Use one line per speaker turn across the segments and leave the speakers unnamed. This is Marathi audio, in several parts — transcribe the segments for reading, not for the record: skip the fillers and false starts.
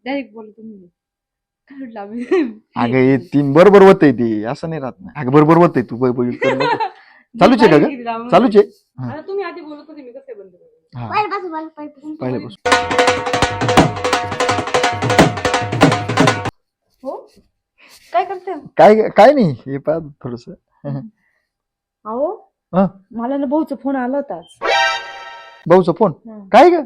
डायरेक्ट बोल तुम्ही काढला आम्ही.
अगं ती बरोबर होत ती असं नाही राहत ना. अगं बरोबर होत तू चालूच आहे का ग? चालूच आहे.
आता तुम्ही आधी बोलत होते मी कसं बंद करू?
हा
पहिल्यापासून
पहिल्यापासून
हो काय करते
काय काय नाही हे पा थोडस.
अहो
हा
मला ना भाऊचा फोन आला होता आज.
भाऊचा फोन
हं.
काय ग?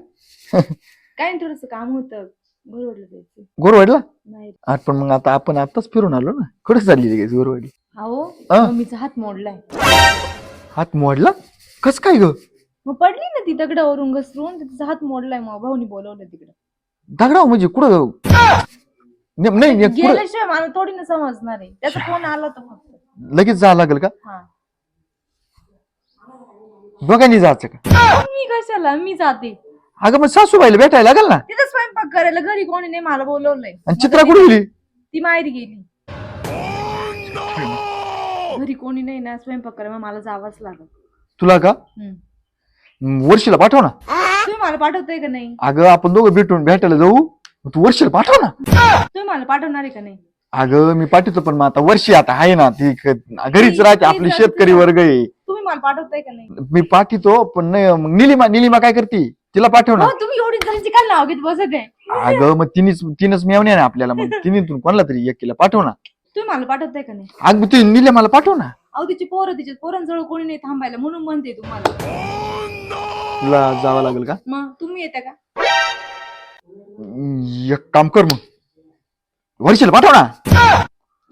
काय नाही थोडस काम होतं घरवडलं जायचं
गोरवाडला
नाही.
आज पण मग आता आपण आताच फिरून आलो ना. कुठे चालली गे गोरवाडी?
अहो
हा?
मम्मीचा हात मोडलाय.
हात मोडला कस काय ग?
मग पडली ना ती दगडावरून घसरून तर तिचा हात मोडलाय. मग भाऊनी बोलवलं तिकडे.
दगडाव म्हणजे कुठं नाही कुठं
गेल्याशिवाय मला थोडी ना समजणार आहे. त्याचा फोन आला होता फक्त.
लगेच जावं लागेल का?
हा
दोघांनी जायचं का?
मी कशाला मी जाते
अगं मग सासूबाईला भेटायला लागेल ना.
तिथं स्वयंपाक करायला घरी कोणी नाही मला बोलवलंय.
आणि चित्रा कुठे गेली?
ती माहेरी गेली. घरी कोणी नाही ना स्वयंपाक करायला मला जावंच लागल.
तुला का? वर्षीला पाठव ना.
तुम्ही मला पाठवताय का नाही?
अगं आपण दोघं भेटायला जाऊ. तू वर्षीला पाठव ना.
तुम्ही मला पाठवणार आहे का नाही?
अगं मी पाठवतो पण मग आता वर्षी आता आहे ना ती घरीच राहते. आपली शेतकरी वर्ग आहे.
तुम्ही मला पाठवताय का नाही?
मी पाठवतो पण नाही. मग निलिमा काय करते? तिला पाठव ना.
हो तुम्ही एवढी जणांची काय नाव घेत बसत आहे?
अगं मग तिनच मेवणे ना आपल्याला. मग तिने कोणाला तरी एकीला पाठव ना.
तुम्ही मला पाठवताय का नाही?
अगं ती निलिमाला पाठव ना.
अहो तिच्या पोरांजवळ कोणी नाही थांबायला म्हणून म्हणते तुम्हाला.
तुला जावं लागेल का?
मग तुम्ही येता का?
एक काम कर मग वर्षीला पाठव ना.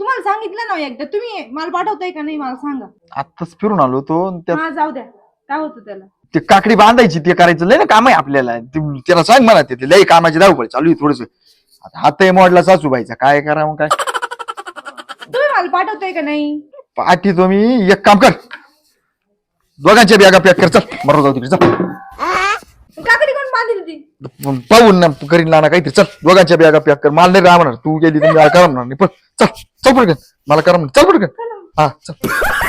तुम्हाला सांगितलं ना एकदा. तुम्ही मला पाठवताय का नाही मला सांगा.
आत्ताच फिरून आलो तो.
हा जाऊ द्या. काय होतं त्याला?
ते काकडी बांधायची ते करायचं लय ना काम आहे आपल्याला. त्याला सांग मला ते लय कामाची धावपळ चालू आहे थोडस. आता हातही मोडला सासूबाईचा काय करा मग काय.
तुम्ही मला पाठवताय का नाही?
पाठीतो मी. एक काम कर दोघांच्या बॅगा पॅक कर. चल बरोबर जाऊ तिकडे. चल
काकडी कोण बांधली ती?
पाहून ना करीन ना काहीतरी. चल दोघांच्या बॅगा पॅक कर. मला नाही राहणार. तू गेली तुम्ही करा म्हणणार नाही. पण चल चल पडकन मला करा म्हणून. चल पडकन. हा चल.